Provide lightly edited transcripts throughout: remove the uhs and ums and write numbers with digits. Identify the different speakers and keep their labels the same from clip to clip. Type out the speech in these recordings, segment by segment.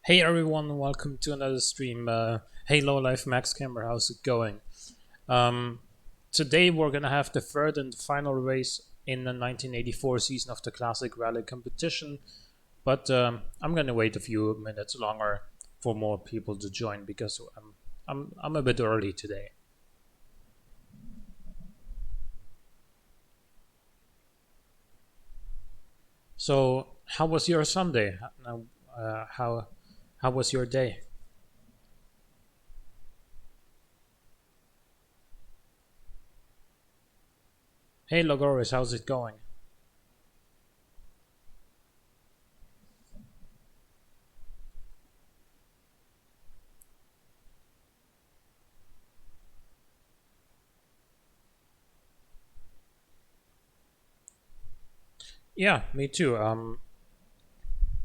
Speaker 1: Hey everyone, welcome to another stream. Hey Lowlife Max Camber, how's it going? Um, Today we're gonna have the third and final race in the 1984 season of the Classic Rally competition, but I'm gonna wait a few minutes longer for more people to join because I'm a bit early today. So, how was your Sunday? How was your day? Hey Logoris, how's it going? Yeah, me too.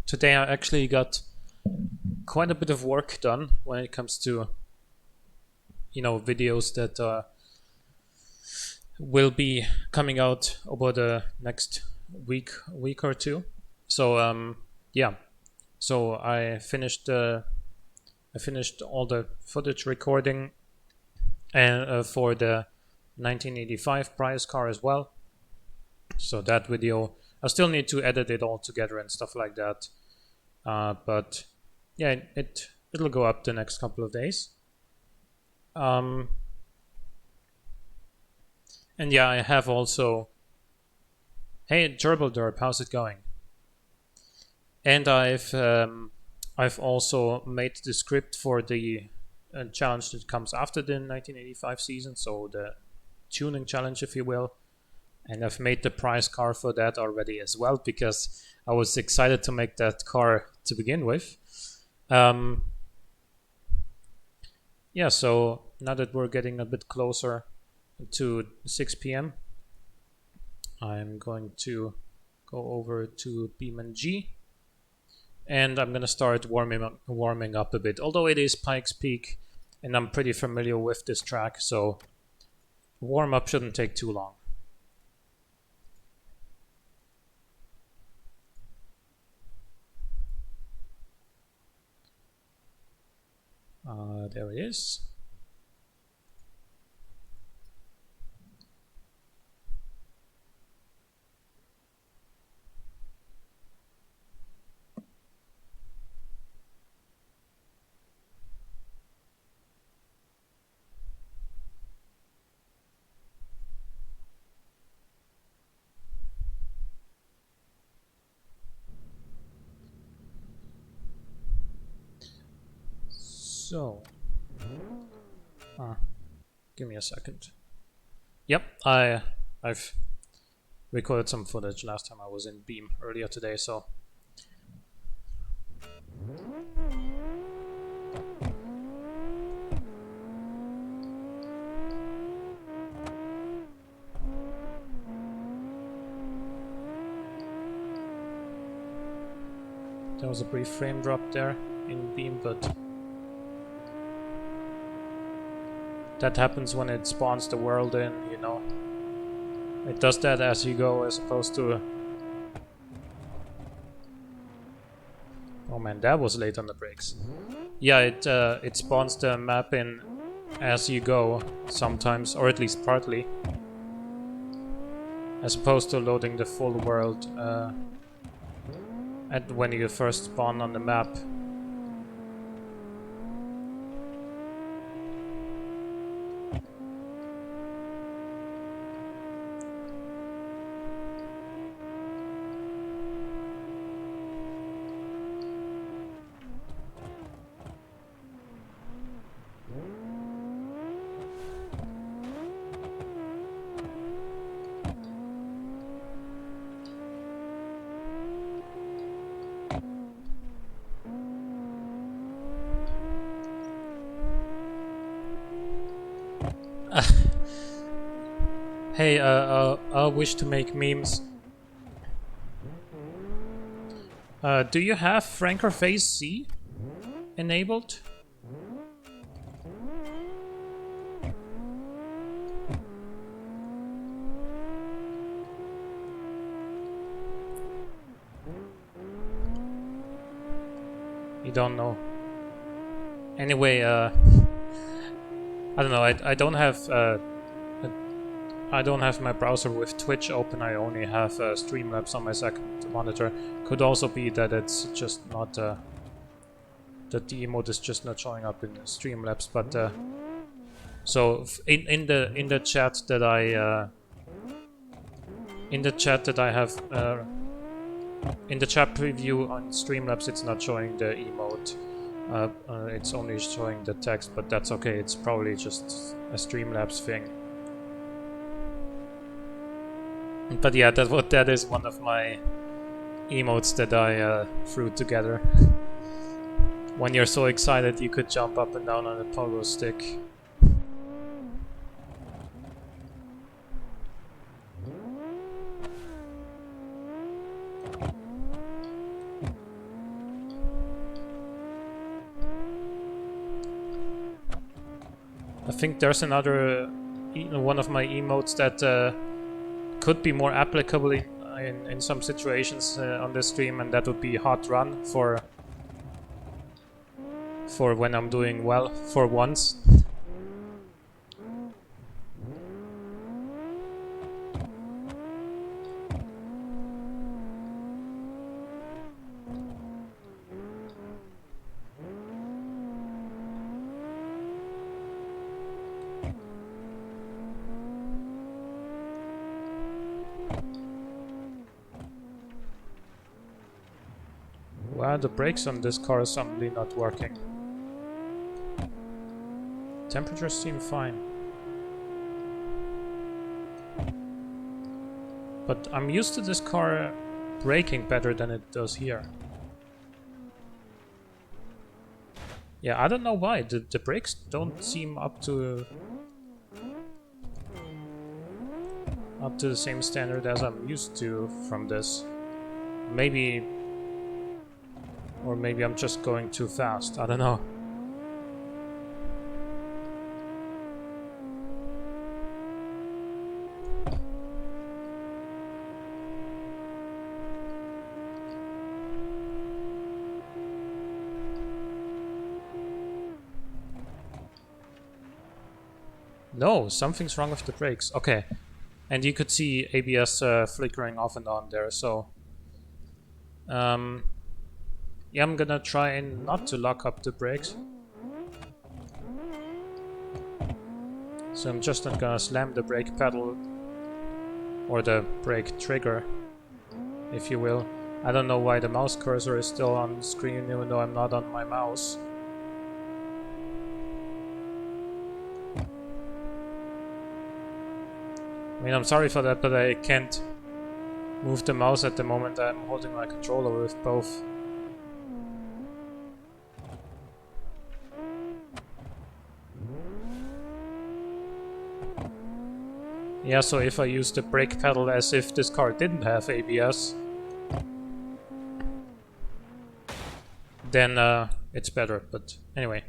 Speaker 1: Today I actually got quite a bit of work done when it comes to videos that will be coming out over the next week or two. So yeah, so I finished all the footage recording and for the 1985 prize car as well. So that video I still need to edit it all together and stuff like that. But yeah, it'll go up the next couple of days. Um, and yeah, I have also. Hey, Gerbil Derp, how's it going? And I've also made the script for the challenge that comes after the 1985 season, so the tuning challenge, if you will. And I've made the prize car for that already as well because I was excited to make that car to begin with. Um, yeah, so now that we're getting a bit closer to 6 p.m., I'm going to go over to Beam G, and I'm gonna start warming up a bit. Although it is Pikes Peak, and I'm pretty familiar with this track, so warm up shouldn't take too long. There it is. So, give me a second. Yep, I've recorded some footage last time I was in Beam earlier today, so there was a brief frame drop there in Beam, but that happens when it spawns the world in, you know. It does that as you go, as opposed to... Oh man, that was late on the brakes. Yeah, it spawns the map in as you go, sometimes, or at least partly. As opposed to loading the full world when you first spawn on the map. Hey, I wish to make memes. Do you have Franker Phase C enabled? You don't know. Anyway, I don't know. I don't have I don't have my browser with Twitch open. I only have Streamlabs on my second monitor. Could also be that it's just not that the emote is just not showing up in Streamlabs. But so in the chat that I in the chat have in the chat preview on Streamlabs, it's not showing the emote. It's only showing the text, but that's okay. It's probably just a Streamlabs thing. But yeah, that is one of my emotes that I threw together. When you're so excited, you could jump up and down on a pogo stick. I think there's another one of my emotes that could be more applicable in some situations on the stream, and that would be hot run for when I'm doing well for once. Why are the brakes on this car suddenly not working? Temperatures seem fine. But I'm used to this car braking better than it does here. Yeah, I don't know why. The brakes don't seem up to the same standard as I'm used to from this. Maybe... Or maybe I'm just going too fast. I don't know. No, something's wrong with the brakes. Okay. And you could see ABS flickering off and on there, so... yeah, I'm gonna try and not to lock up the brakes. So I'm just not gonna slam the brake pedal or the brake trigger, if you will. I don't know why the mouse cursor is still on the screen even though I'm not on my mouse. I mean, I'm sorry for that, but I can't move the mouse at the moment. I'm holding my controller with both. Yeah, so if I use the brake pedal as if this car didn't have ABS, then it's better, but anyway.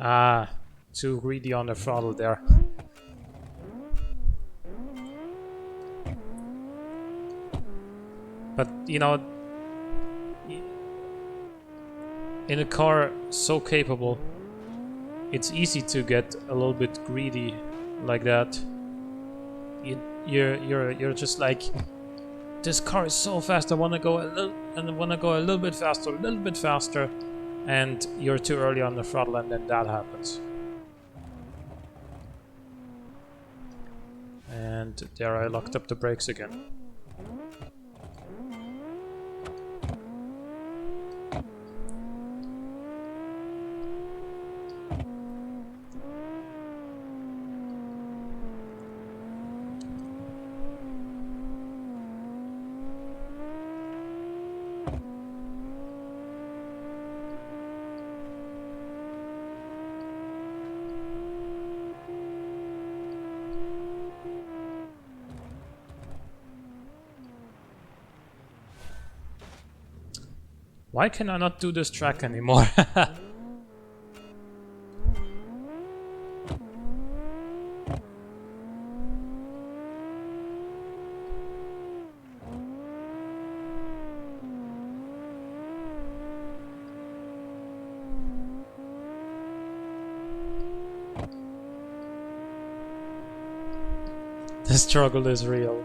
Speaker 1: Ah, too greedy on the throttle there. But, you know, in a car so capable, it's easy to get a little bit greedy like that. You're just like, this car is so fast. I want to go a little bit faster, and you're too early on the throttle, and then that happens. And there I locked up the brakes again. Why can I not do this track anymore? The struggle is real.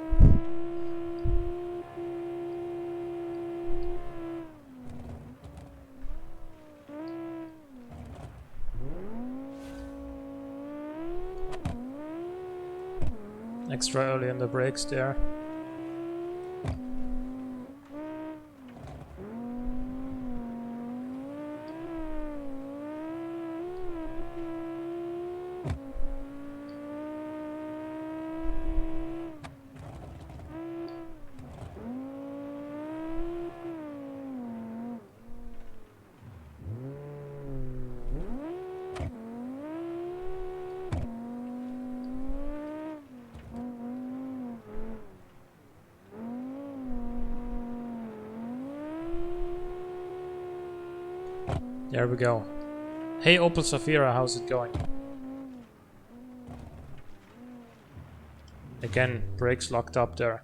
Speaker 1: Extra early in the brakes there. There we go. Hey Opel Zafira, how's it going? Again, brakes locked up there.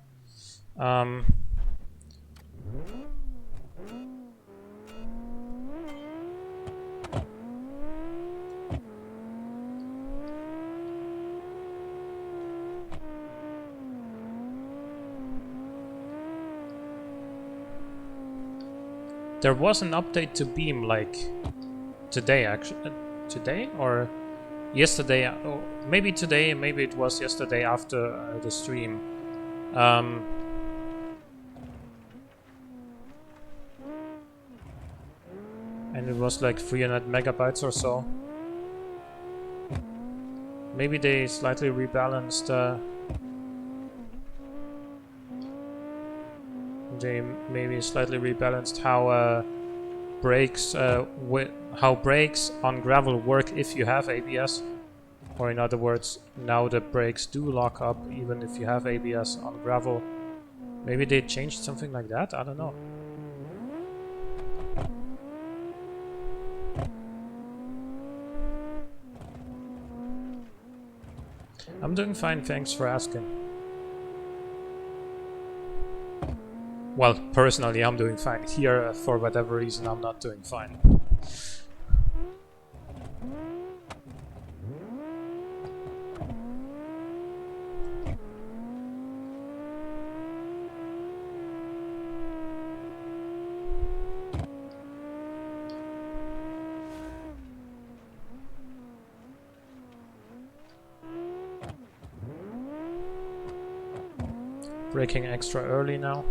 Speaker 1: There was an update to Beam like today, actually. Today or yesterday? Oh, maybe today, maybe it was yesterday after the stream. And it was like 300 megabytes or so. Maybe they slightly rebalanced. They maybe slightly rebalanced how brakes on gravel work if you have ABS, or in other words, now the brakes do lock up even if you have ABS on gravel. Maybe they changed something like that. I don't know. I'm doing fine, thanks for asking. Well, personally, I'm doing fine. Here, for whatever reason, I'm not doing fine. Braking extra early now.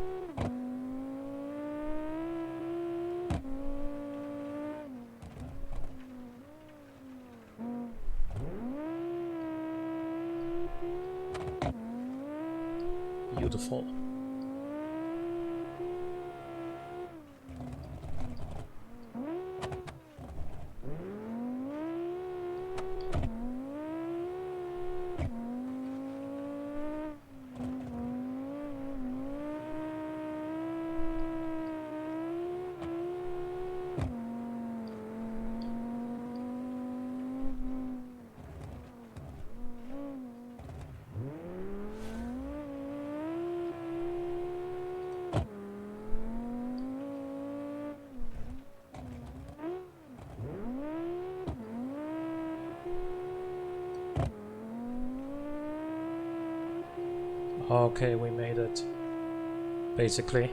Speaker 1: Beautiful. Okay, we made it. Basically.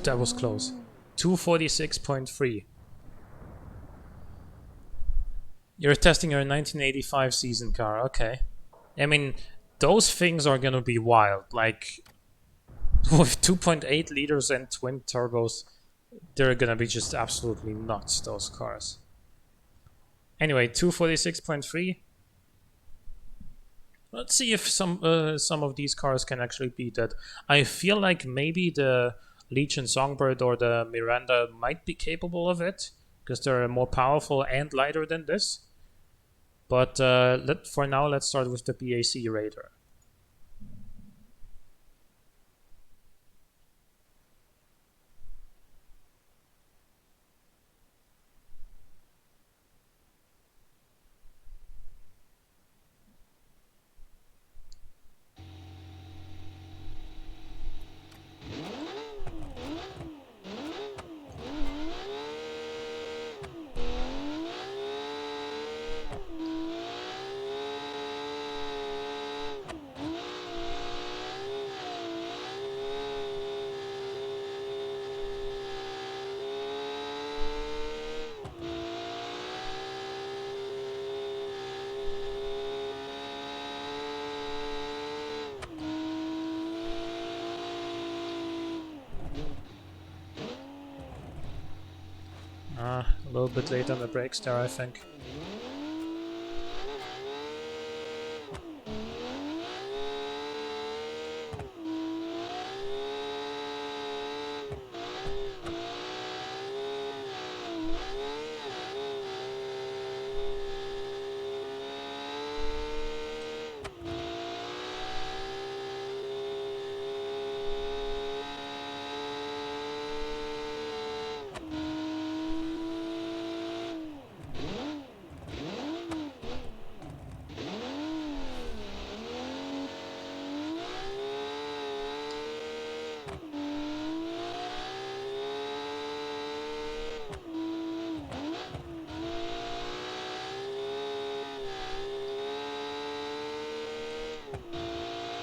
Speaker 1: That was close. 246.3. You're testing your 1985 season car, okay. I mean, those things are gonna be wild. Like, with 2.8 liters and twin turbos, they're gonna be just absolutely nuts, those cars. Anyway, 246.3. Let's see if some of these cars can actually beat that. I feel like maybe the Legion Songbird or the Miranda might be capable of it, because they're more powerful and lighter than this. But for now, let's start with the BAC Raider. little bit late on the brakes there, I think.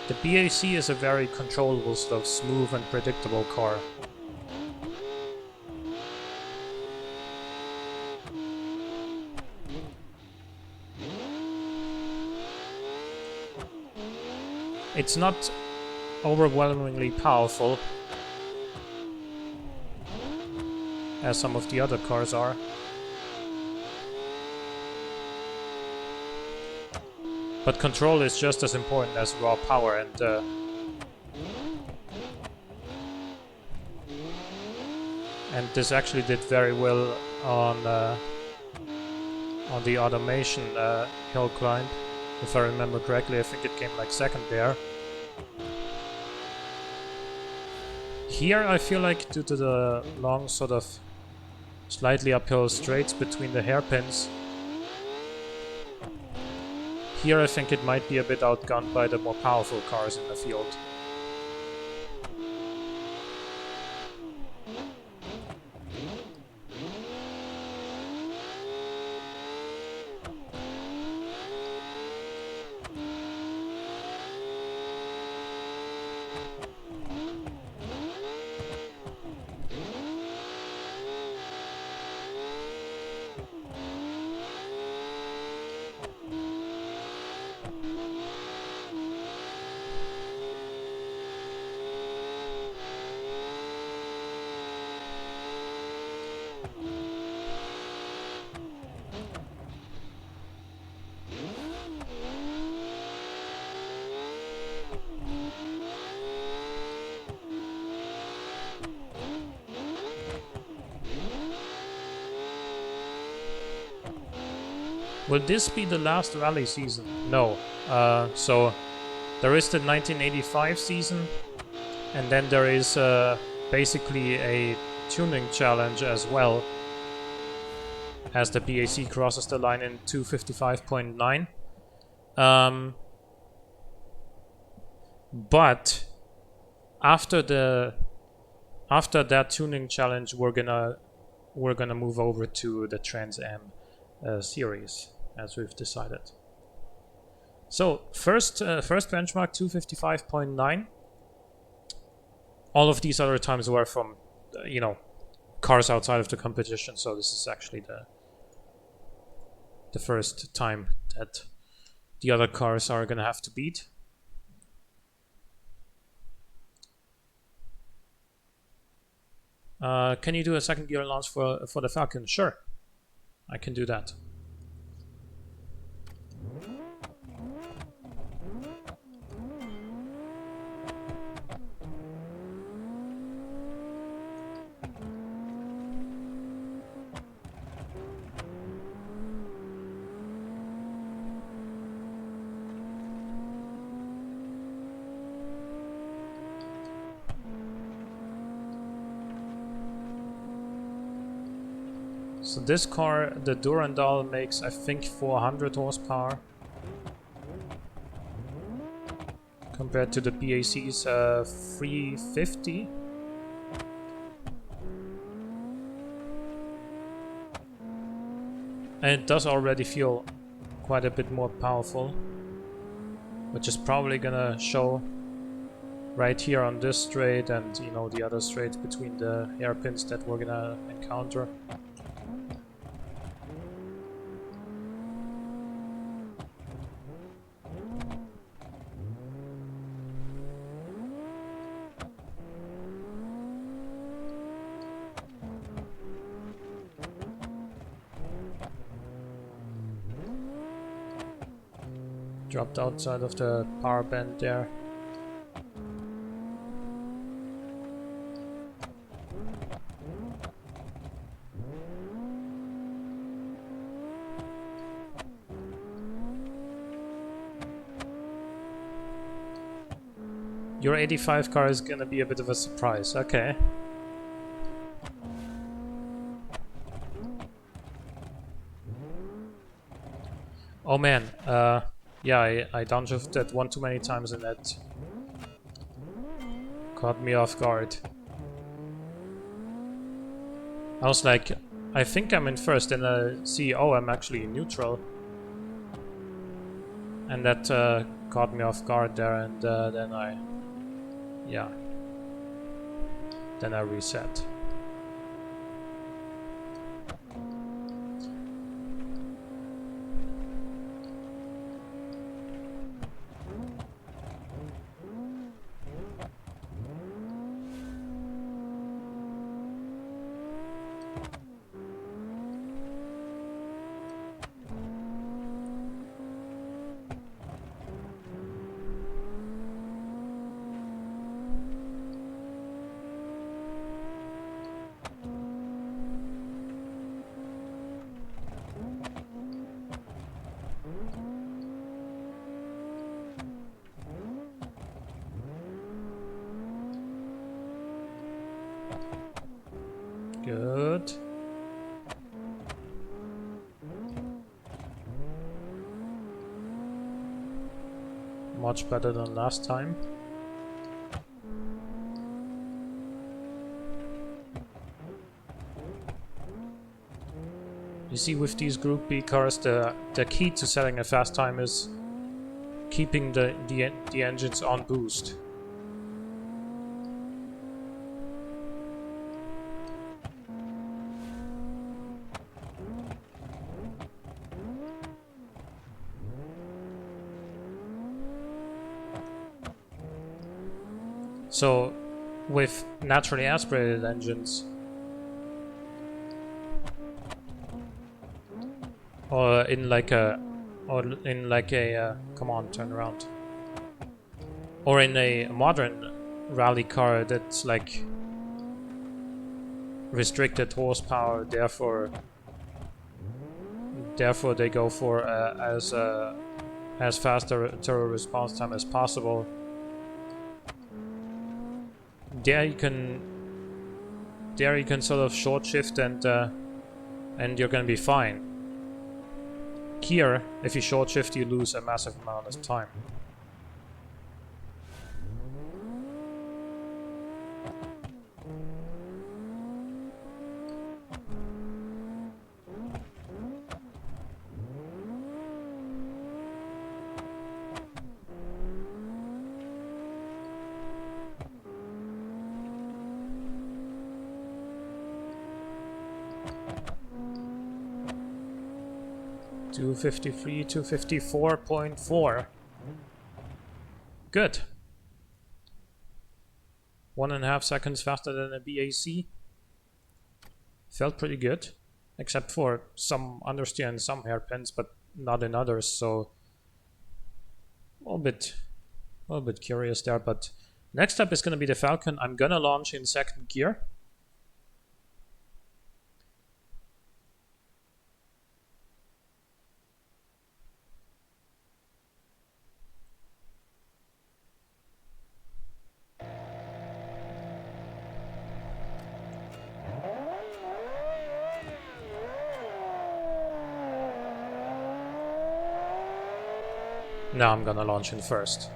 Speaker 1: The BAC is a very controllable, sort of smooth and predictable car. It's not overwhelmingly powerful, as some of the other cars are. But control is just as important as raw power, and this actually did very well on the automation hill climb. If I remember correctly, I think it came like second there. Here I feel like, due to the long sort of slightly uphill straights between the hairpins, here I think it might be a bit outgunned by the more powerful cars in the field. Will this be the last rally season? No. So there is the 1985 season, and then there is basically a tuning challenge as well, as the BAC crosses the line in 255.9. But after that tuning challenge, we're gonna move over to the Trans Am series, as we've decided. So first benchmark 255.9. All of these other times were from cars outside of the competition. So this is actually the first time that the other cars are gonna have to beat. Can you do a second gear launch for the Falcon? Sure, I can do that. So this car, the Durandal, makes I think 400 horsepower compared to the BAC's 350. And it does already feel quite a bit more powerful, which is probably gonna show right here on this straight and the other straights between the hairpins that we're gonna encounter. Dropped outside of the power band there. Your 85 car is gonna be a bit of a surprise, okay. Oh man, yeah, I downshifted one too many times and that caught me off guard. I was like, I think I'm in first, and I see, oh, I'm actually in neutral. And that caught me off guard there, and then I reset. Good. Much better than last time. You see, with these Group B cars, the key to setting a fast time is keeping the engines on boost. So, with naturally aspirated engines, or in like a, come on, turn around. Or in a modern rally car that's like restricted horsepower, therefore they go for as fast a turbo response time as possible. There you can sort of short shift and you're gonna be fine. Here, if you short shift, you lose a massive amount of time. .253, 254.4. Good. 1.5 seconds faster than a BAC. Felt pretty good, except for some understeer in some hairpins, but not in others. So a little bit curious there. But next up is going to be the Falcon. I'm gonna launch in second gear. Now I'm gonna launch in first.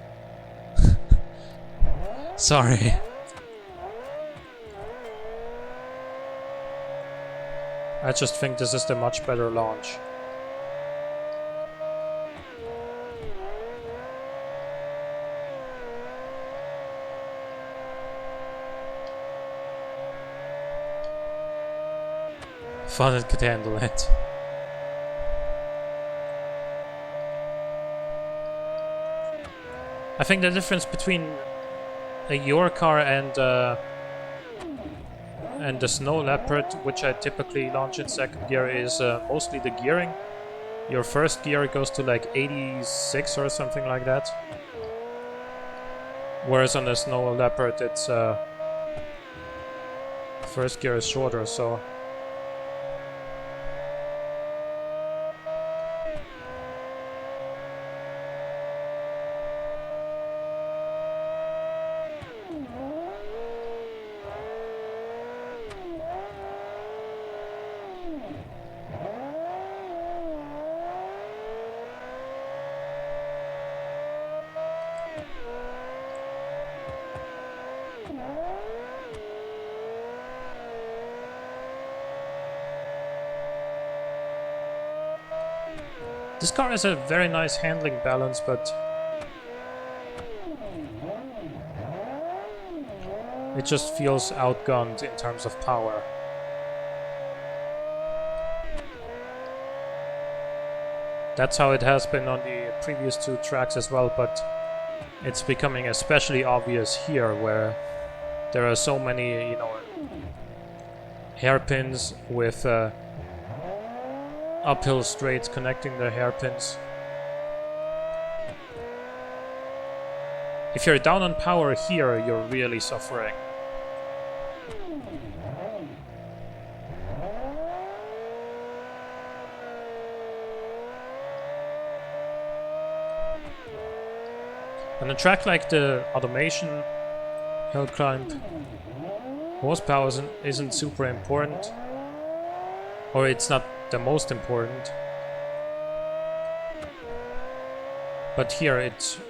Speaker 1: Sorry. I just think this is the much better launch. Thought it could handle it. I think the difference between your car and the Snow Leopard, which I typically launch in second gear, is mostly the gearing. your first gear goes to like 86 or something like that. Whereas on the Snow Leopard, it's first gear is shorter, so this car has a very nice handling balance, but it just feels outgunned in terms of power. That's how it has been on the previous two tracks as well, but it's becoming especially obvious here, where there are so many, you know, hairpins with uphill straights connecting the hairpins. If you're down on power here, you're really suffering. On a track like the Automation hill climb, horsepower isn't super important, or it's not the most important. But here it's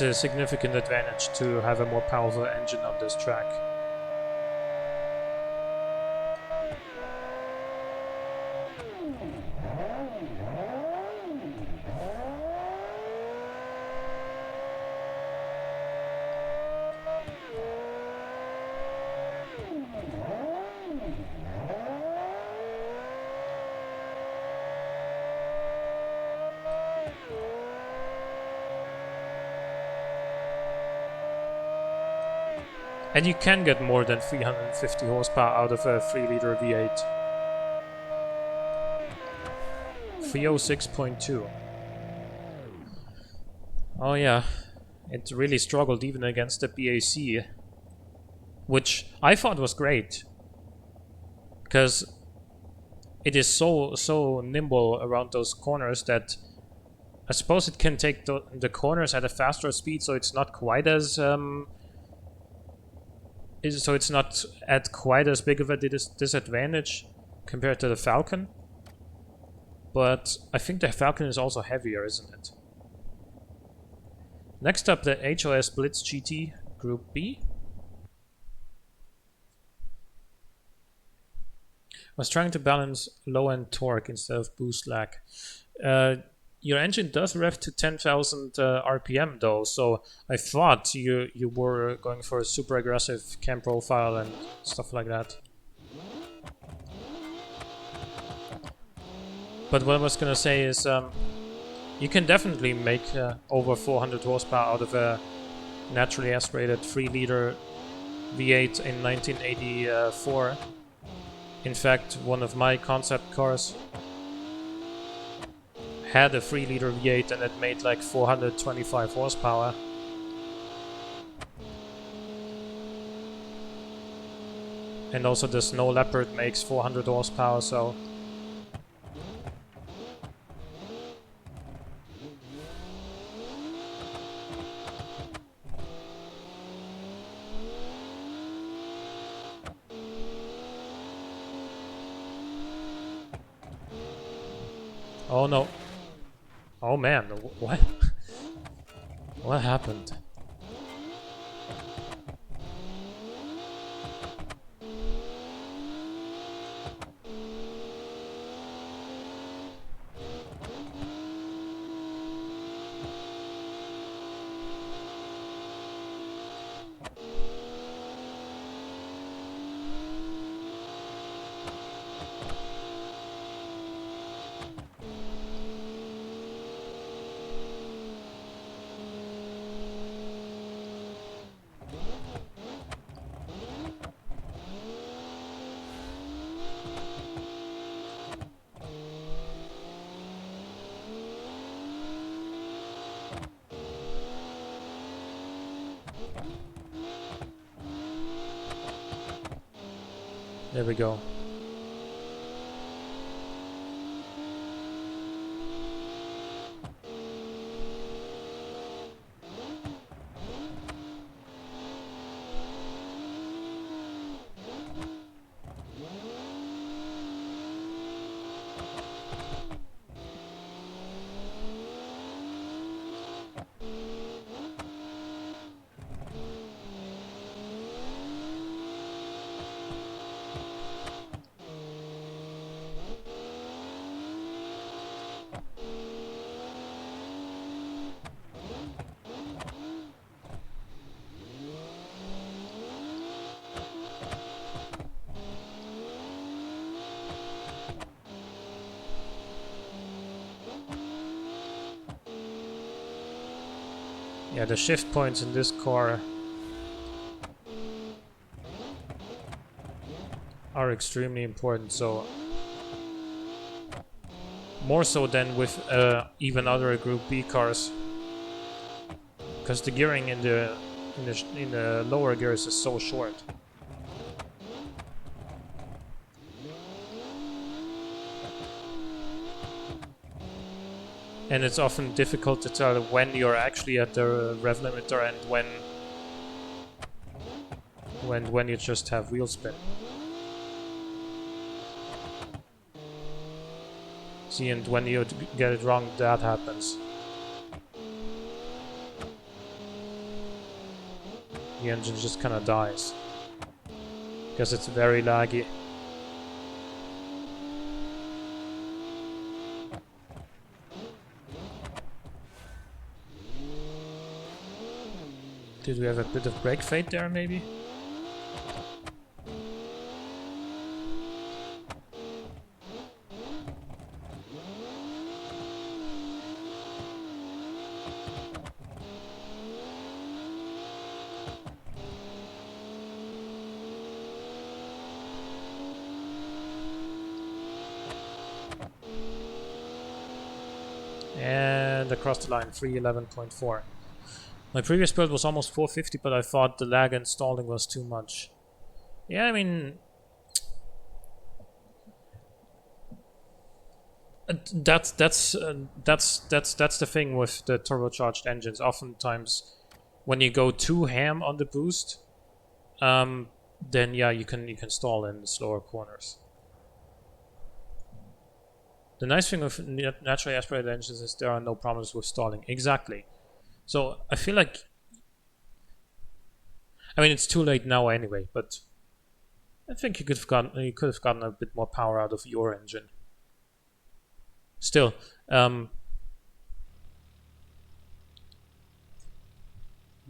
Speaker 1: a significant advantage to have a more powerful engine on this track. And you can get more than 350 horsepower out of a 3-liter V8. 306.2. Oh yeah, it really struggled even against the BAC, which I thought was great, because it is so nimble around those corners that I suppose it can take the corners at a faster speed, so it's not quite as so it's not at quite as big of a disadvantage compared to the Falcon. But I think the Falcon is also heavier, isn't it? Next up, the HOS Blitz GT Group B. I was trying to balance low-end torque instead of boost lag. Your engine does rev to 10,000 RPM though, so I thought you were going for a super aggressive cam profile and stuff like that. But what I was gonna say is, you can definitely make over 400 horsepower out of a naturally aspirated 3-liter V8 in 1984. In fact, one of my concept cars had a 3-liter V8 and it made like 425 horsepower. And also the Snow Leopard makes 400 horsepower, so... Oh no. Oh man, what? What happened? There we go. Yeah, the shift points in this car are extremely important, so more so than with even other Group B cars, because the gearing in the lower gears is so short. And it's often difficult to tell when you're actually at the rev limiter and when you just have wheel spin. See, and when you get it wrong, that happens. The engine just kind of dies because it's very laggy. Did we have a bit of brake fade there, maybe? And across the line, 311.4. My previous build was almost 450, but I thought the lag and stalling was too much. Yeah, I mean, that's the thing with the turbocharged engines. Oftentimes, when you go too ham on the boost, then yeah, you can stall in the slower corners. The nice thing with naturally aspirated engines is there are no problems with stalling. Exactly. So I feel like, I mean, it's too late now anyway, but I think you could have gotten a bit more power out of your engine. Still, the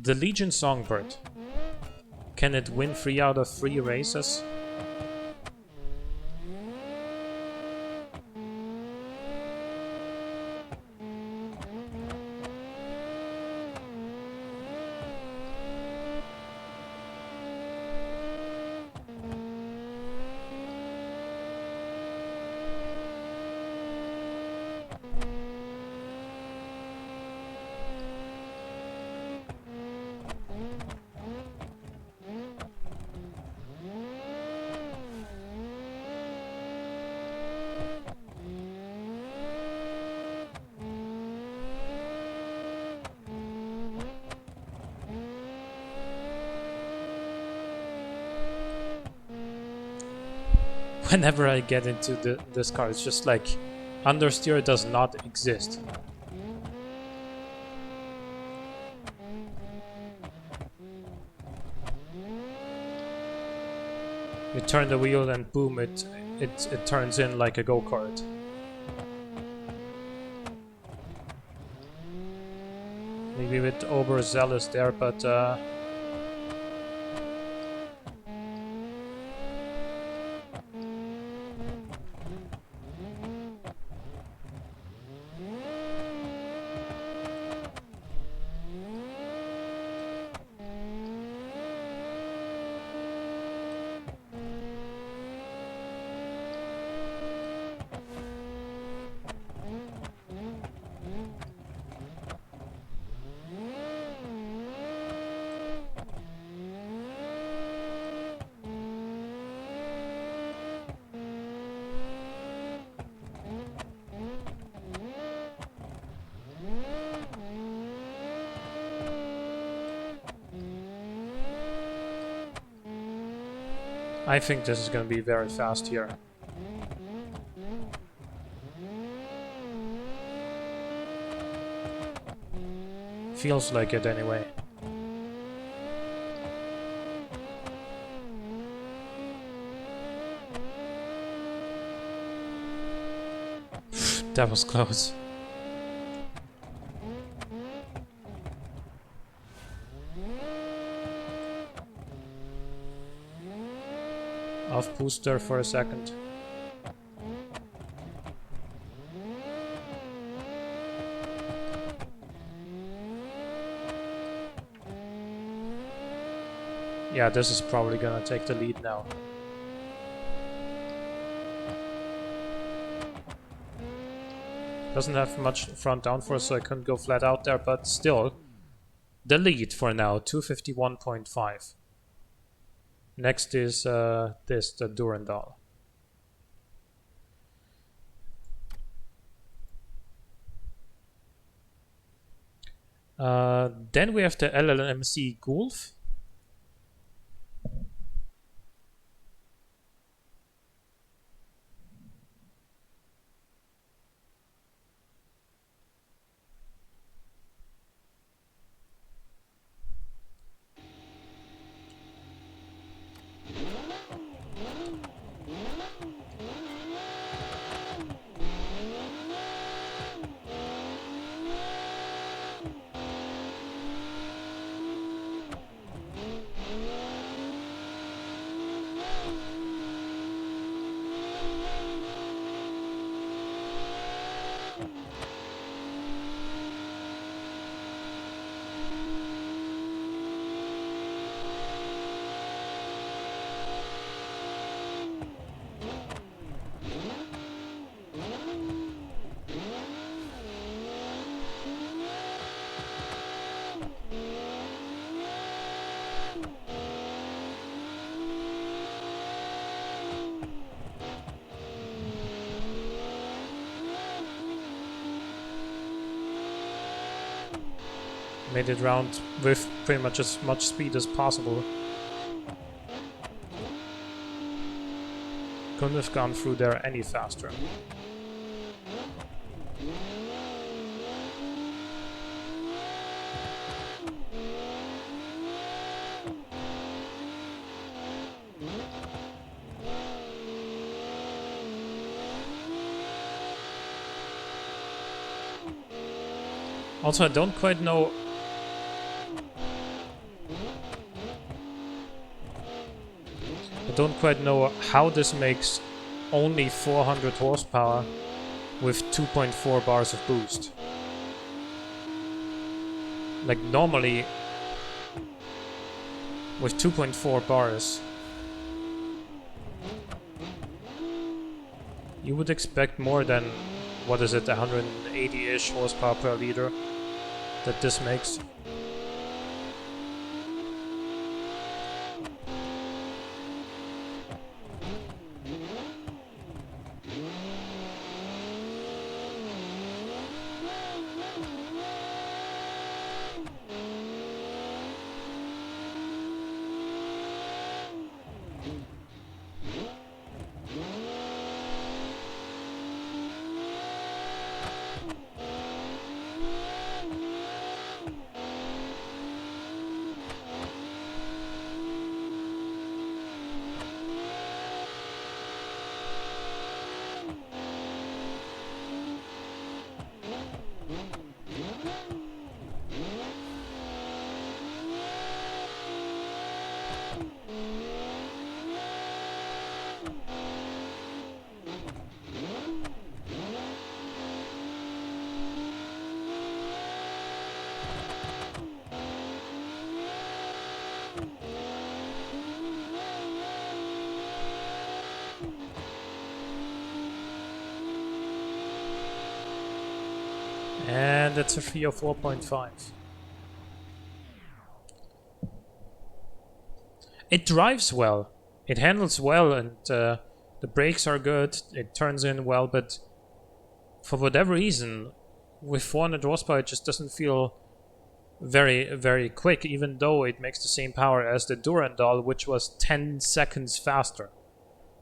Speaker 1: Legion Songbird, can it win 3 out of 3 races? Whenever I get into this car, it's just like understeer does not exist. You turn the wheel and boom, it turns in like a go-kart. Maybe a bit overzealous there, but I think this is going to be very fast here. Feels like it anyway. That was close. Off booster for a second. Yeah, this is probably gonna take the lead now. Doesn't have much front downforce, so I couldn't go flat out there, but still, the lead for now, 251.5. Next is the Durandal. Then we have the LLMC Gulf. Made it round with pretty much as much speed as possible. Couldn't have gone through there any faster. Also, I don't quite know how this makes only 400 horsepower with 2.4 bars of boost. Like normally with 2.4 bars you would expect more than, what is it, 180-ish horsepower per liter that this makes. And that's a 304.5. It drives well. It handles well, and the brakes are good. It turns in well, but for whatever reason, with 400 horsepower, it just doesn't feel very, very quick, even though it makes the same power as the Durandal, which was 10 seconds faster.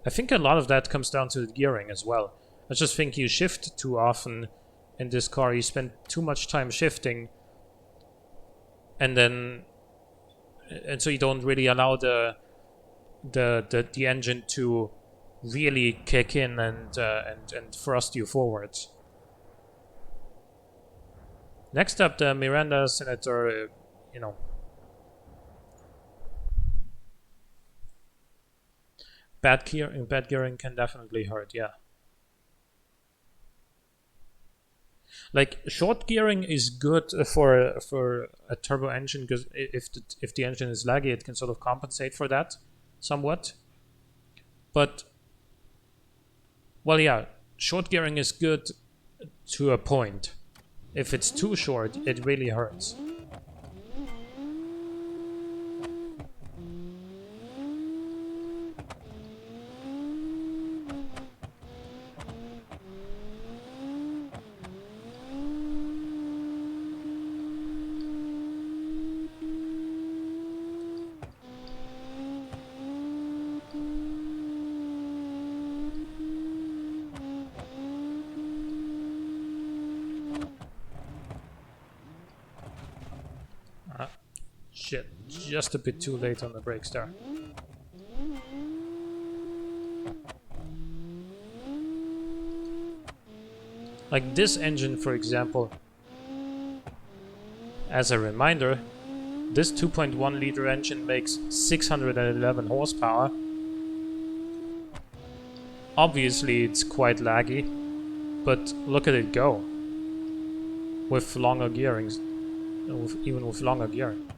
Speaker 1: I think a lot of that comes down to the gearing as well. I just think you shift too often in this car. You spend too much time shifting, and so you don't really allow the engine to really kick in and thrust you forwards. Next up, the Miranda Senator, bad gearing can definitely hurt, yeah. Like, short gearing is good for a turbo engine, because if the engine is laggy, it can sort of compensate for that somewhat. But, well, yeah, short gearing is good to a point. If it's too short, it really hurts. Shit, just a bit too late on the brakes there. Like this engine, for example, as a reminder, this 2.1 liter engine makes 611 horsepower. Obviously it's quite laggy, but look at it go. With longer gearings, even with longer gearing.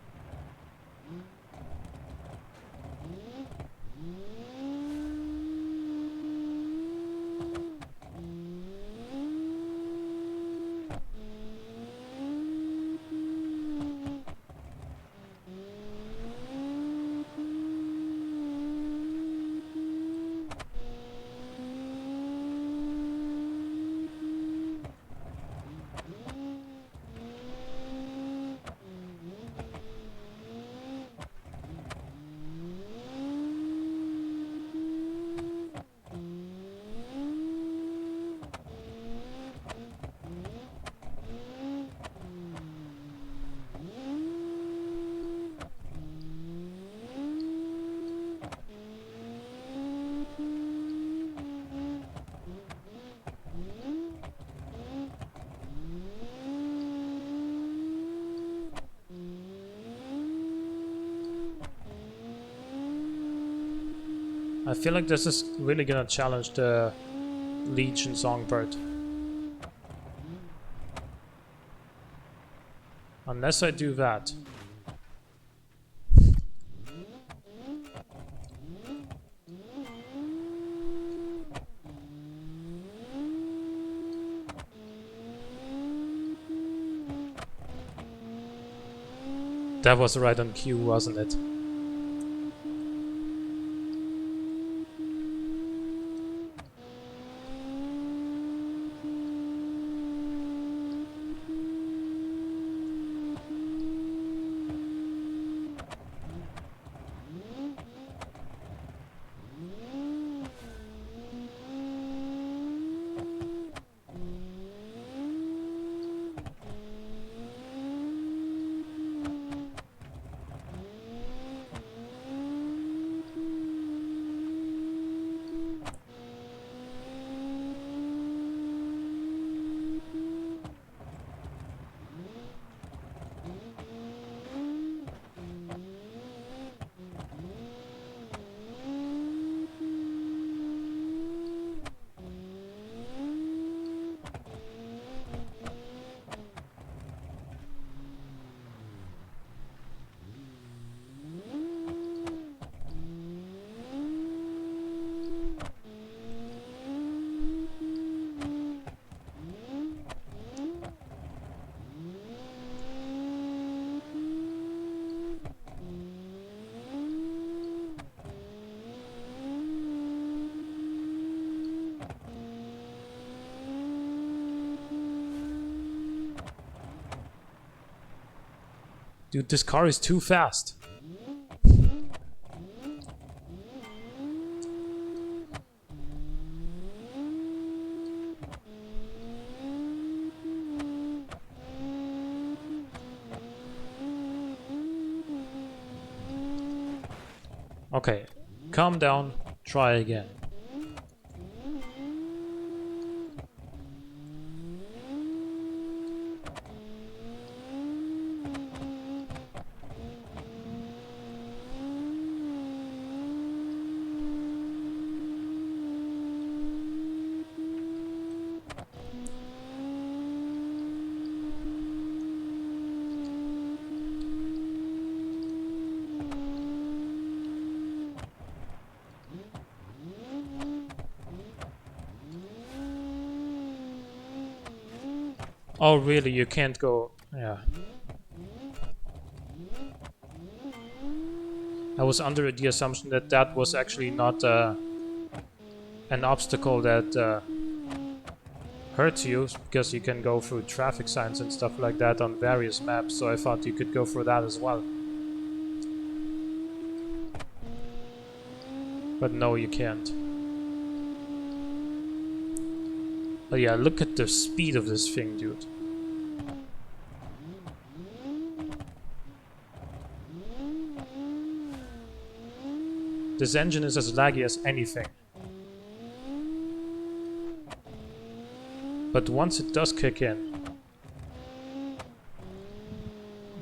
Speaker 1: I feel like this is really gonna challenge the Legion Songbird. Unless I do that. That was right on cue, wasn't it? Dude, this car is too fast. Okay, calm down, try again. Oh really, you can't go... yeah. I was under the assumption that that was actually not an obstacle that hurts you, because you can go through traffic signs and stuff like that on various maps, so I thought you could go through that as well. But no, you can't. But yeah, look at the speed of this thing, dude. This engine is as laggy as anything. But once it does kick in,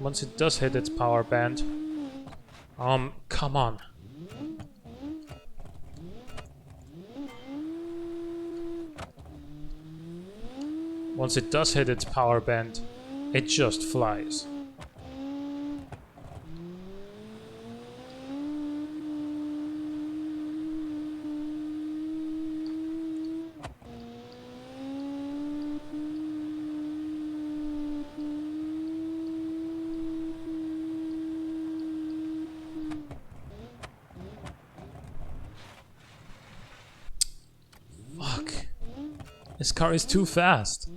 Speaker 1: once it does hit its power band, come on. Once it does hit its power band, it just flies. Fuck. This car is too fast.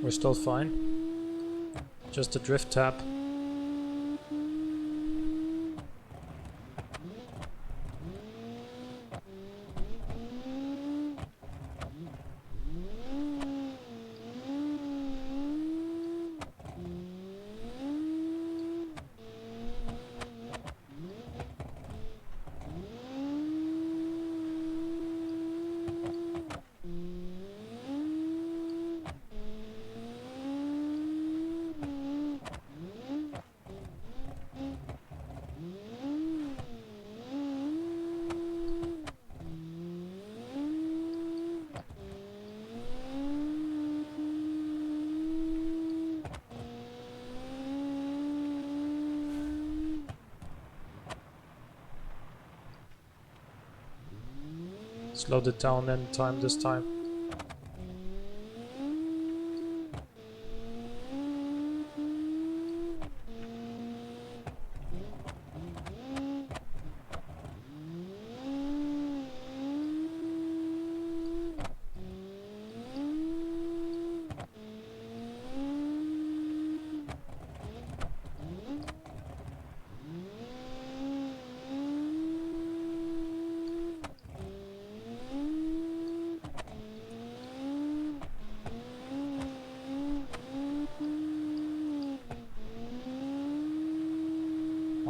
Speaker 1: We're still fine. Just a drift tap. Slowed it down in time this time.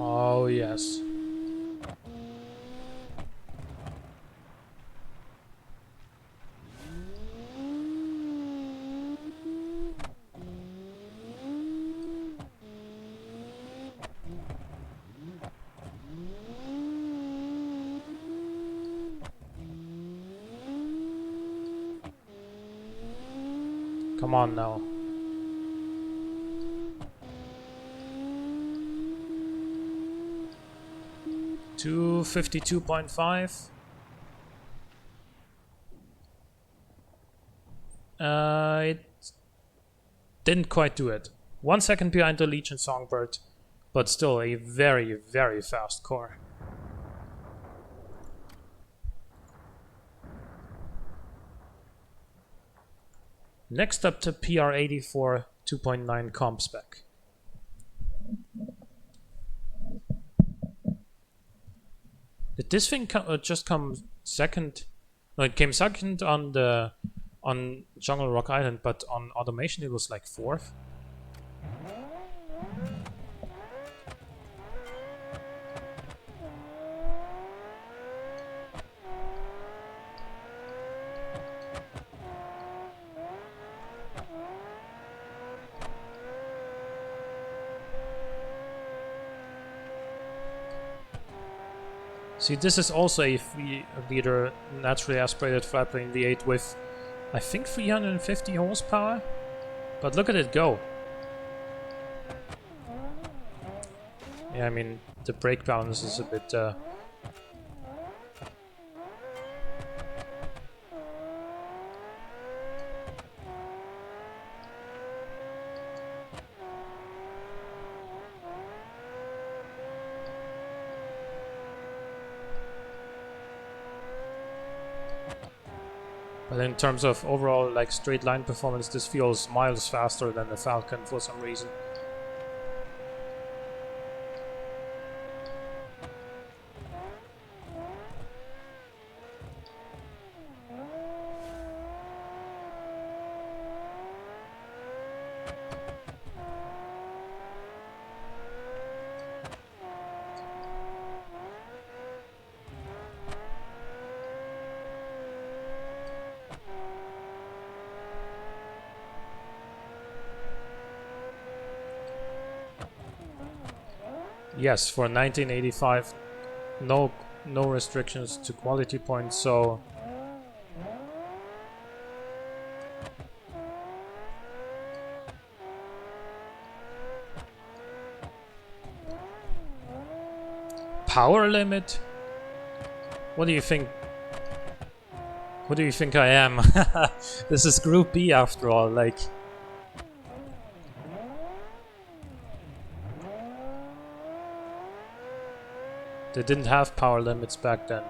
Speaker 1: Oh, yes. Come on now. $252.5. It didn't quite do it. 1 second behind the Legion Songbird, but still a very, very fast car. Next up to PR84 2.9 comp spec. Did this thing just come second? No, it came second on Jungle Rock Island, but on automation it was like 4th. See, this is also a 3-liter naturally aspirated flatplane V8 with, I think, 350 horsepower. But look at it go. Yeah, I mean, the brake balance is a bit... But in terms of overall like straight line performance, this feels miles faster than the Falcon for some reason. Yes, for 1985, no restrictions to quality points, so power limit? What do you think? What do you think I am? This is Group B after all, like. They didn't have power limits back then.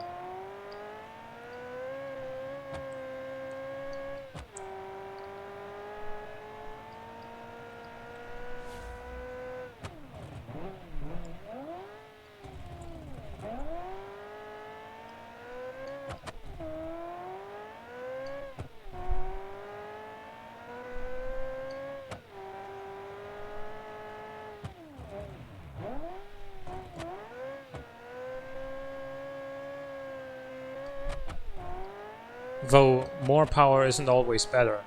Speaker 1: Though more power isn't always better.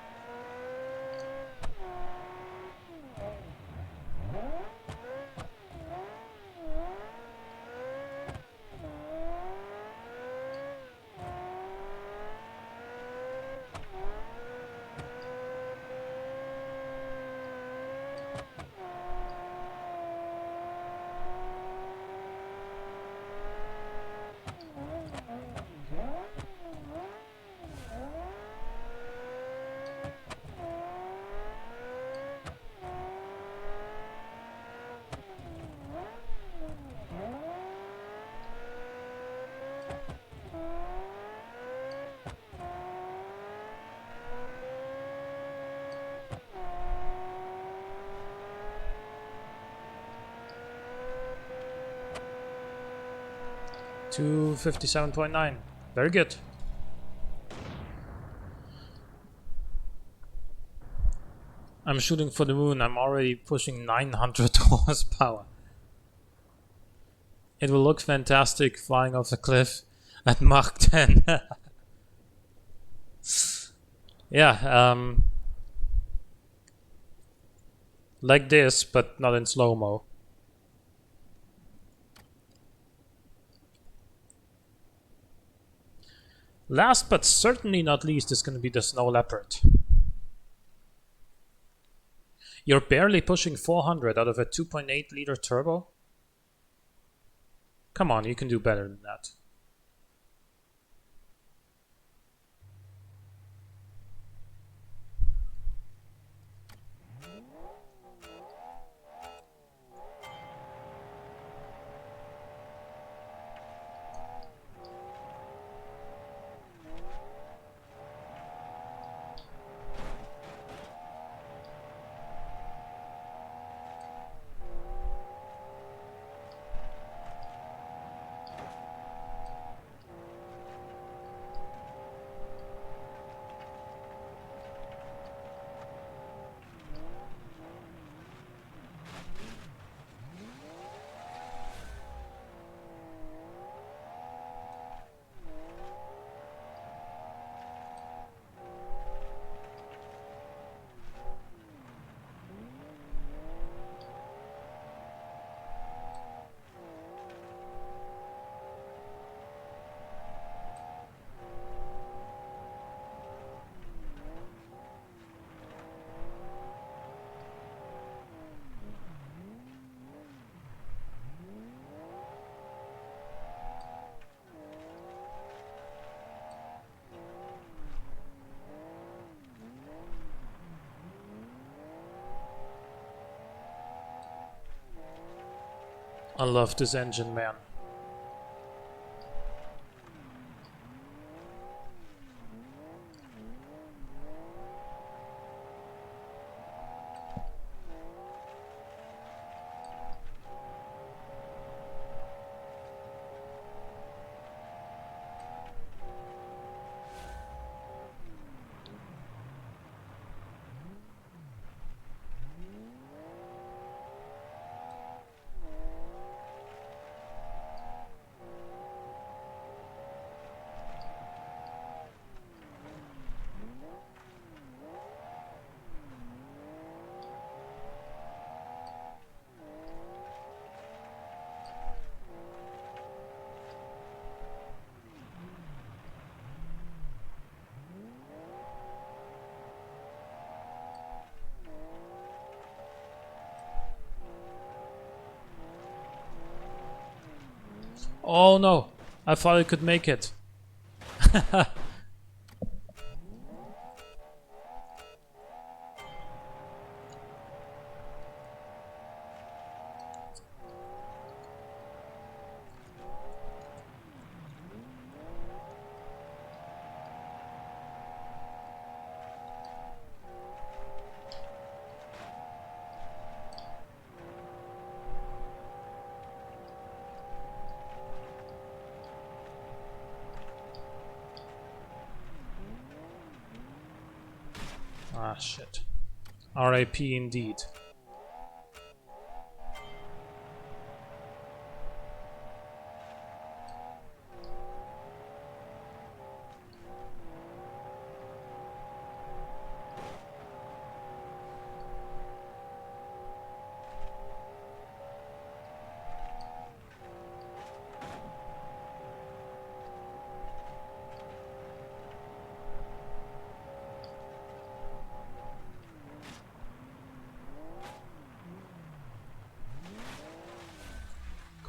Speaker 1: $257.9. Very good. I'm shooting for the moon. I'm already pushing 900 horsepower. It will look fantastic flying off a cliff at Mach 10. Yeah, like this, but not in slow-mo. Last but certainly not least is going to be the Snow Leopard. You're barely pushing 400 out of a 2.8 liter turbo? Come on, you can do better than that. I love this engine, man. Oh no, I thought I could make it. Ah, shit. RIP indeed.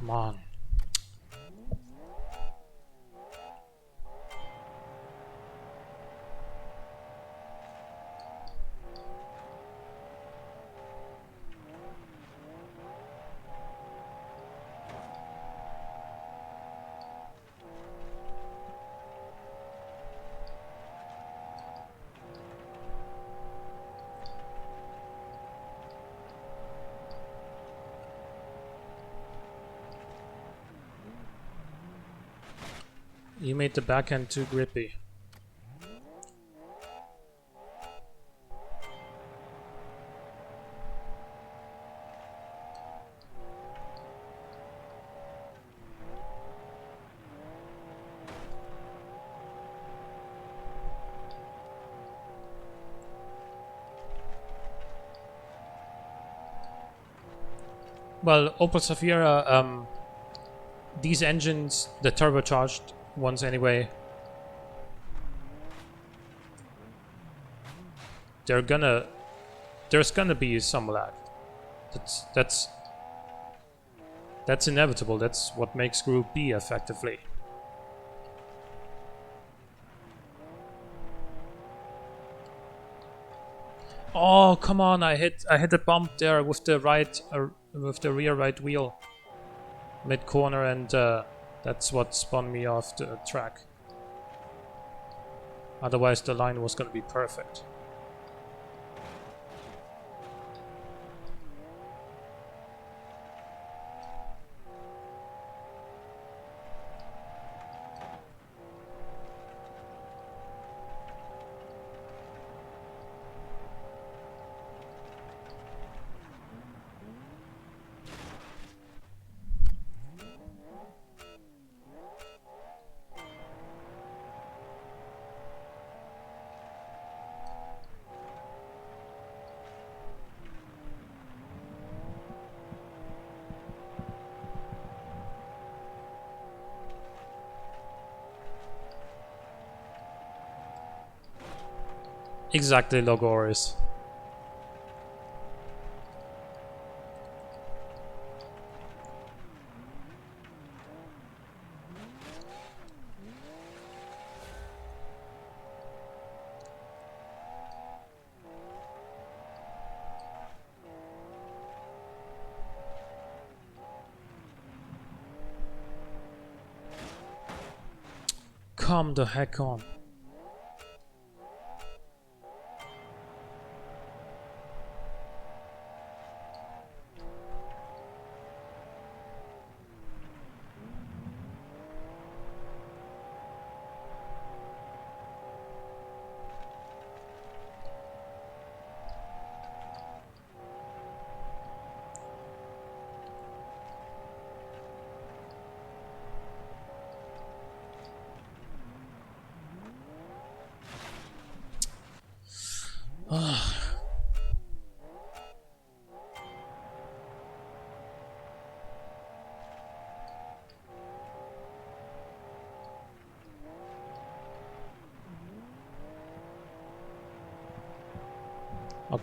Speaker 1: Come on. You made the backhand too grippy. Well, Opel Zafira, these engines, the turbocharged ones anyway, they're gonna there's gonna be some lag. That's inevitable. That's what makes Group B effectively. Oh, come on! I hit a bump there with the rear right wheel, mid corner, and that's what spun me off the track. Otherwise, the line was gonna be perfect. Exactly, Logoris. Come the heck on.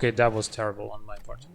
Speaker 1: Okay, that was terrible on my part.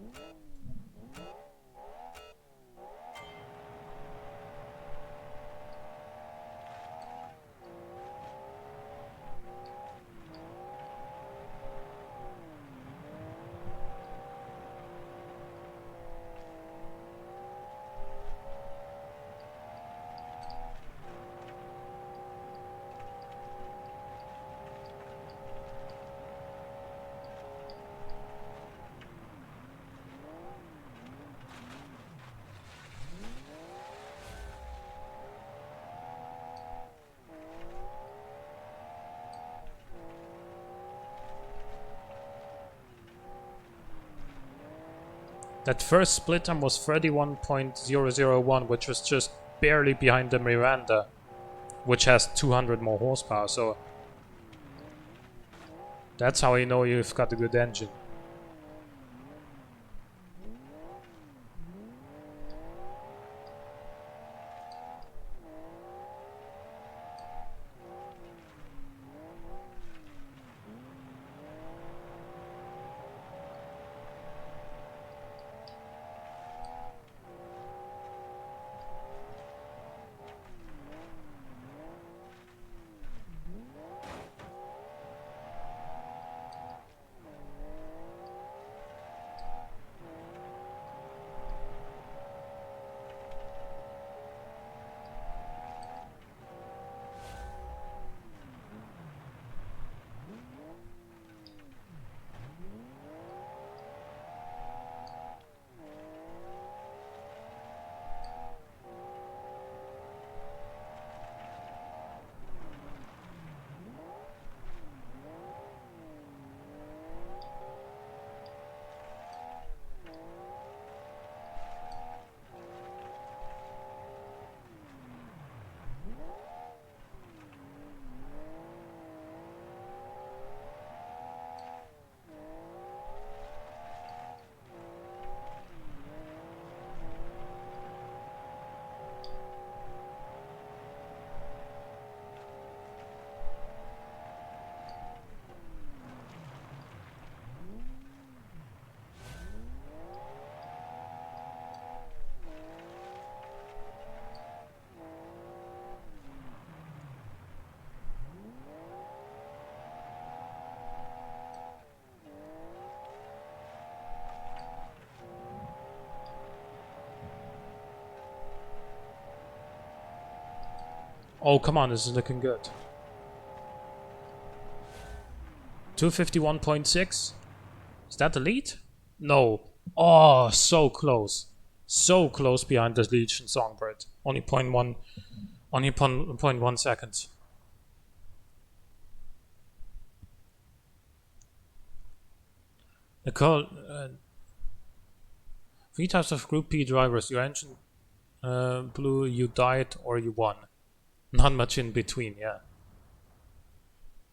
Speaker 1: That first split time was 31.001, which was just barely behind the Miranda, which has 200 more horsepower, so that's how you know you've got a good engine. Oh, come on, this is looking good. 251.6? Is that the lead? No. Oh, so close. So close behind the Legion Songbird. Only 0.1 seconds. Nicole, 3 types of Group P drivers. Your engine blew, you died, or you won. Not much in between, yeah.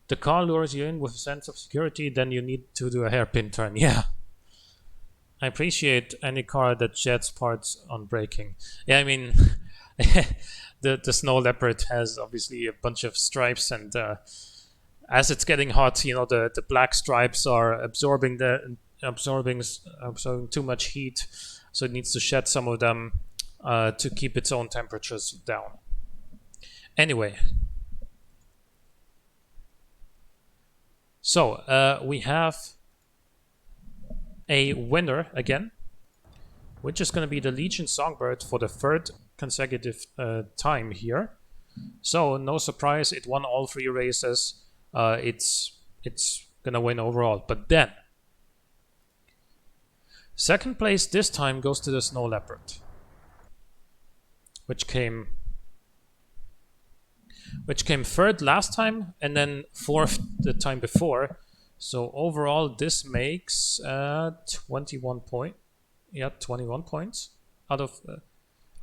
Speaker 1: The car lures you in with a sense of security, then you need to do a hairpin turn, yeah. I appreciate any car that sheds parts on braking. Yeah, I mean, the Snow Leopard has obviously a bunch of stripes, and as it's getting hot, you know, the black stripes are absorbing too much heat, so it needs to shed some of them to keep its own temperatures down. Anyway, so we have a winner again, which is going to be the Legion Songbird for the third consecutive time here. So no surprise, it won all 3 races. It's going to win overall. But then, second place this time goes to the Snow Leopard, which came third last time and then fourth the time before. So overall, this makes 21 points out of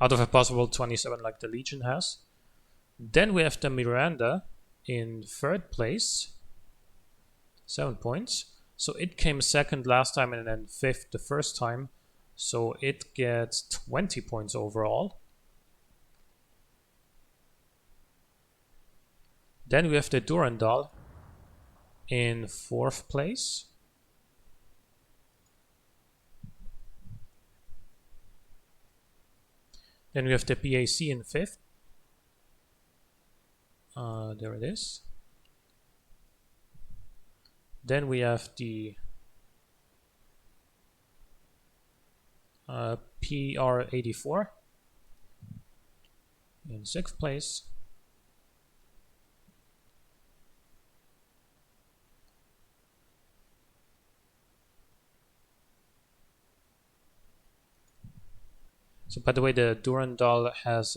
Speaker 1: a possible 27 like the Legion has. Then we have the Miranda in third place, 7 points. So it came second last time and then fifth the first time. So it gets 20 points overall. Then we have the Durandal in fourth place. Then we have the PAC in fifth. There it is. Then we have the PR84 in sixth place. So by the way, the Durandal has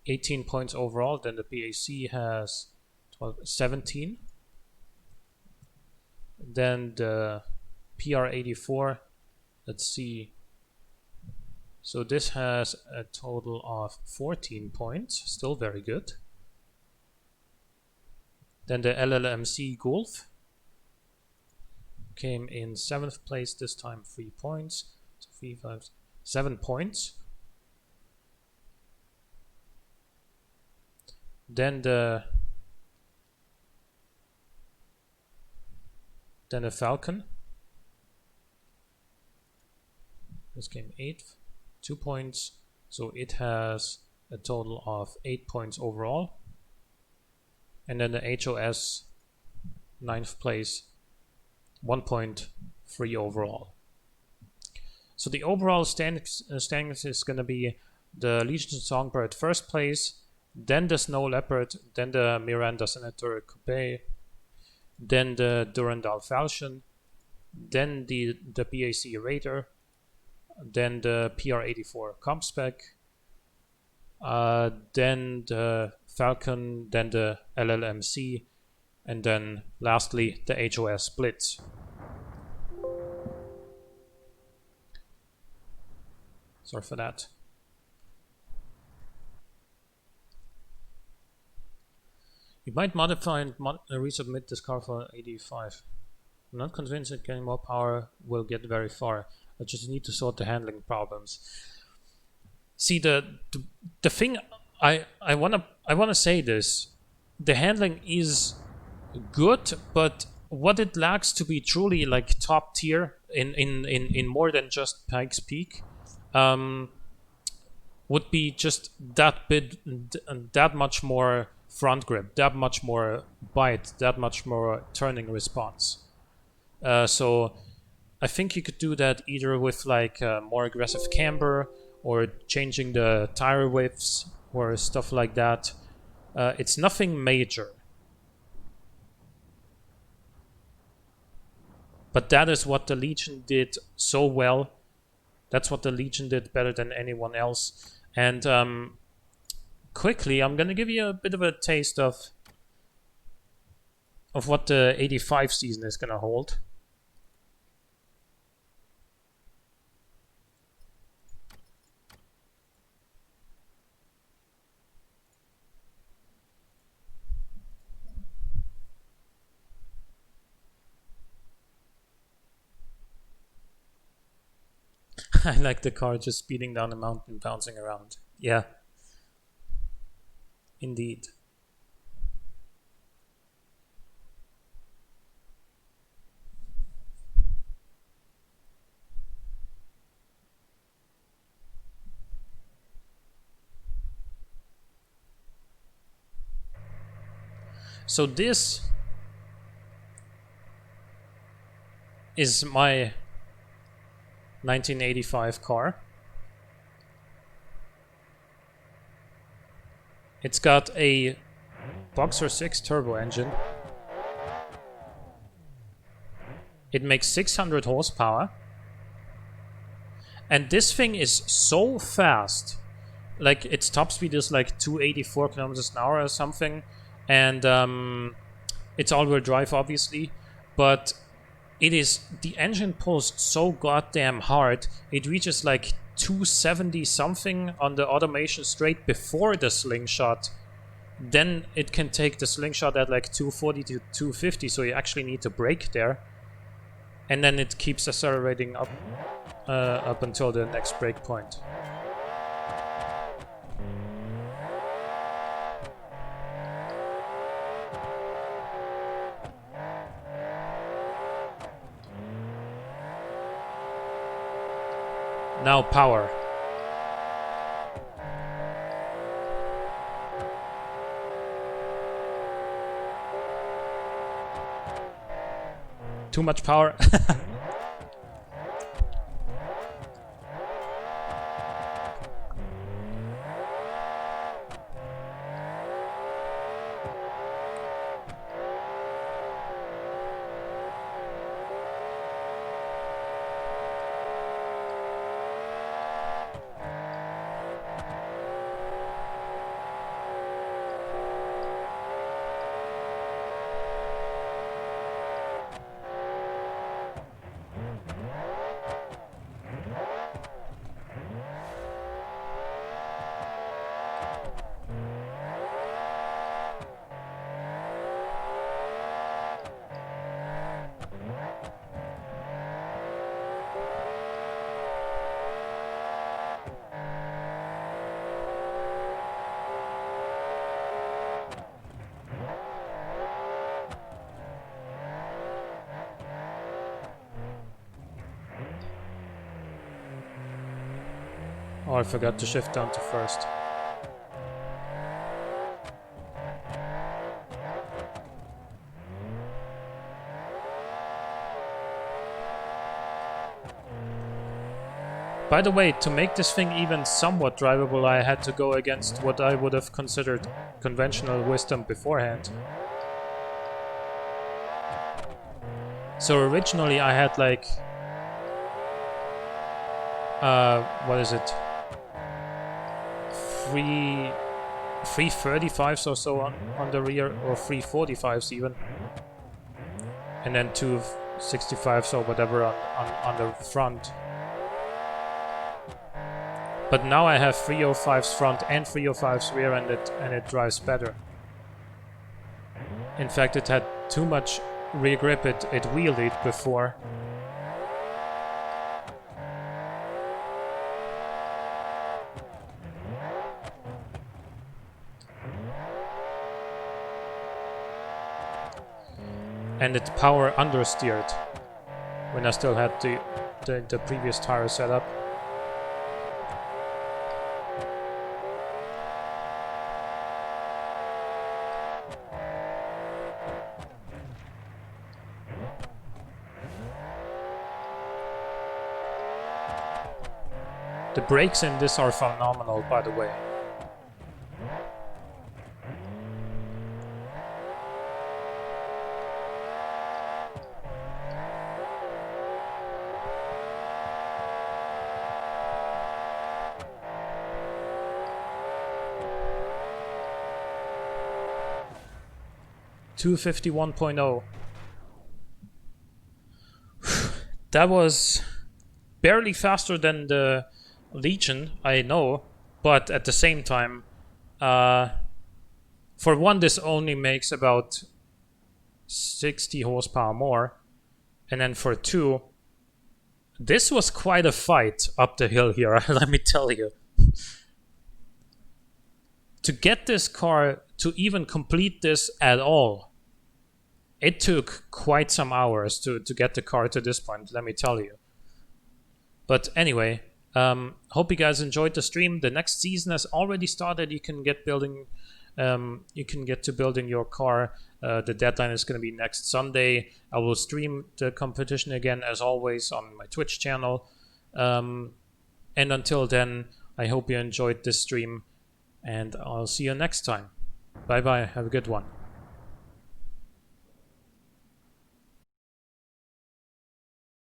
Speaker 1: 18 points overall, then the PAC has 17. Then the PR84, let's see. So this has a total of 14 points, still very good. Then the LLMC Golf came in 7th place this time, 3 points. So 3, 5, 7 points. Then the Falcon. This came 8th, 2 points. So it has a total of 8 points overall. And then the HOS, 9th place, 1 point, 3 overall. So the overall standings is going to be the Legion Songbird first place, then the Snow Leopard, then the Miranda Senator Coupe, then the Durandal Falcon, then the PAC Raider, then the PR84 Compspec, then the Falcon, then the LLMC, and then lastly the HOS Blitz. Sorry for that. You might modify and resubmit this car for 85. I'm not convinced that getting more power will get very far. I just need to sort the handling problems. See, the thing I wanna say this. The handling is good, but what it lacks to be truly like top tier in more than just Pikes Peak would be just that much more front grip, that much more bite, that much more turning response. So I think you could do that either with like more aggressive camber or changing the tire widths or stuff like that. It's nothing major. But that is what the Legion did so well. That's what the Legion did better than anyone else. And quickly, I'm going to give you a bit of a taste of what the 85 season is going to hold. I like the car just speeding down the mountain, bouncing around. Yeah. Indeed. So this is my 1985 car. It's got a Boxer 6 turbo engine. It makes 600 horsepower. And this thing is so fast. Like, its top speed is like 284 kilometers an hour or something. And it's all-wheel drive, obviously. But the engine pulls so goddamn hard. It reaches like 270 something on the automation straight before the slingshot. Then it can take the slingshot at like 240 to 250, so you actually need to brake there. And then it keeps accelerating up until the next brake point. Now power. Too much power. Oh, I forgot to shift down to first. By the way, to make this thing even somewhat drivable, I had to go against what I would have considered conventional wisdom beforehand. So originally I had like... what is it? 335s or so on the rear, or 345s even. And then 265s or whatever on the front. But now I have 305s front and 305s rear, and it drives better. In fact, it had too much rear grip, it wheelied before. And it power understeered when I still had the previous tire set up. The brakes in this are phenomenal, by the way. 251.0. That was barely faster than the Legion, I know, but at the same time, for one, this only makes about 60 horsepower more, and then for two, this was quite a fight up the hill here, let me tell you. To get this car to even complete this at all, it took quite some hours to get the car to this point, let me tell you. But anyway, hope you guys enjoyed the stream. The next season has already started. You can get building. You can get to building your car. The deadline is going to be next Sunday. I will stream the competition again, as always, on my Twitch channel. And until then, I hope you enjoyed this stream, and I'll see you next time. Bye bye. Have a good one.